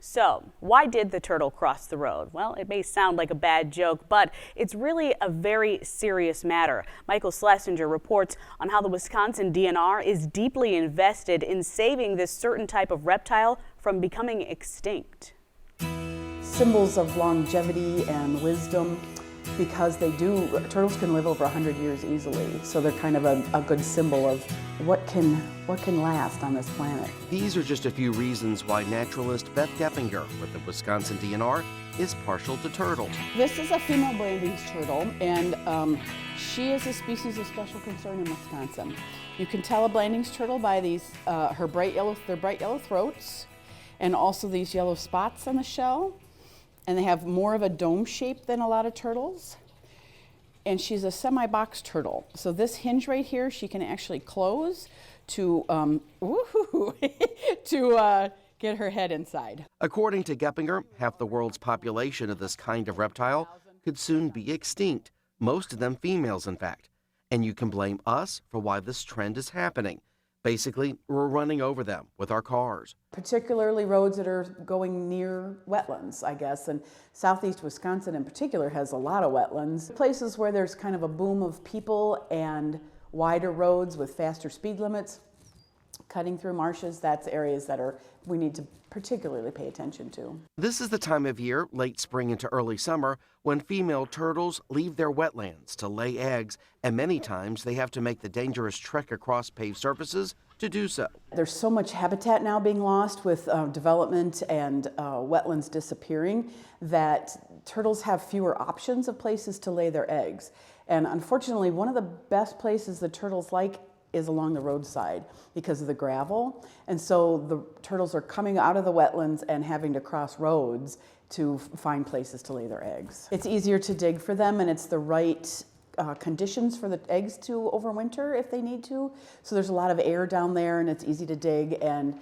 So, why did the turtle cross the road? Well, it may sound like a bad joke, but it's really a very serious matter. Michael Schlesinger reports on how the Wisconsin DNR is deeply invested in saving this certain type of reptile from becoming extinct. Symbols of longevity and wisdom, because turtles can live over 100 years easily, so they're kind of a good symbol of what can last on this planet. These are just a few reasons why naturalist Beth Geppinger with the Wisconsin DNR is partial to turtles. This is a female Blanding's turtle, and she is a species of special concern in Wisconsin. You can tell a Blanding's turtle by these their bright yellow throats, and also these yellow spots on the shell. And they have more of a dome shape than a lot of turtles. And she's a semi-box turtle. So this hinge right here, she can actually close to get her head inside. According to Geppinger, half the world's population of this kind of reptile could soon be extinct, most of them females, in fact. And you can blame us for why this trend is happening. Basically, we're running over them with our cars. Particularly roads that are going near wetlands, I guess, and southeast Wisconsin in particular has a lot of wetlands. Places where there's kind of a boom of people and wider roads with faster speed limits, cutting through marshes, that's areas that we need to particularly pay attention to. This is the time of year, late spring into early summer, when female turtles leave their wetlands to lay eggs, and many times they have to make the dangerous trek across paved surfaces to do so. There's so much habitat now being lost with development and wetlands disappearing that turtles have fewer options of places to lay their eggs. And unfortunately, one of the best places the turtles like is along the roadside because of the gravel. And so the turtles are coming out of the wetlands and having to cross roads to find places to lay their eggs. It's easier to dig for them, and it's the right conditions for the eggs to overwinter if they need to. So there's a lot of air down there, and it's easy to dig, and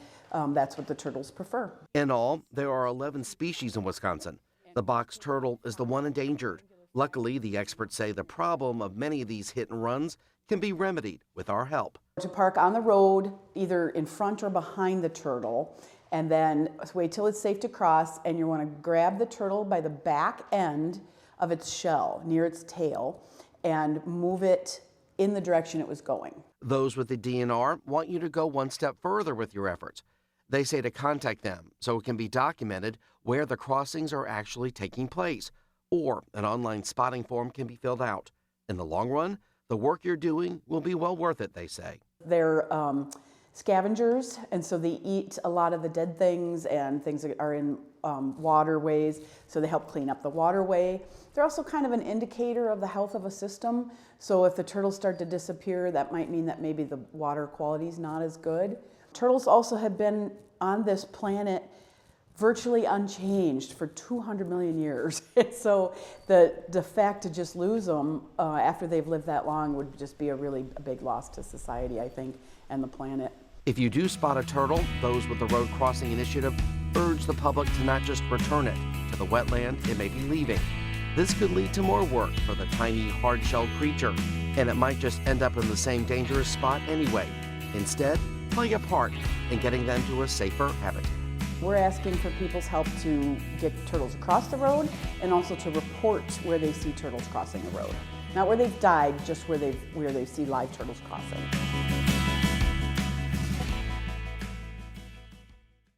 that's what the turtles prefer. In all, there are 11 species in Wisconsin. The box turtle is the one endangered. Luckily, the experts say the problem of many of these hit and runs can be remedied with our help. To park on the road, either in front or behind the turtle, and then wait till it's safe to cross, and you want to grab the turtle by the back end of its shell, near its tail, and move it in the direction it was going. Those with the DNR want you to go one step further with your efforts. They say to contact them so it can be documented where the crossings are actually taking place, or an online spotting form can be filled out. In the long run, the work you're doing will be well worth it, they say. They're scavengers, and so they eat a lot of the dead things and things that are in waterways, so they help clean up the waterway. They're also kind of an indicator of the health of a system, so if the turtles start to disappear, that might mean that maybe the water quality is not as good. Turtles also have been on this planet virtually unchanged for 200 million years. So the fact to just lose them after they've lived that long would just be a big loss to society, I think, and the planet. If you do spot a turtle, those with the Road Crossing Initiative urge the public to not just return it to the wetland it may be leaving. This could lead to more work for the tiny, hard-shelled creature, and it might just end up in the same dangerous spot anyway. Instead, play a part in getting them to a safer habitat. We're asking for people's help to get turtles across the road and also to report where they see turtles crossing the road. Not where they've died, just where they see live turtles crossing.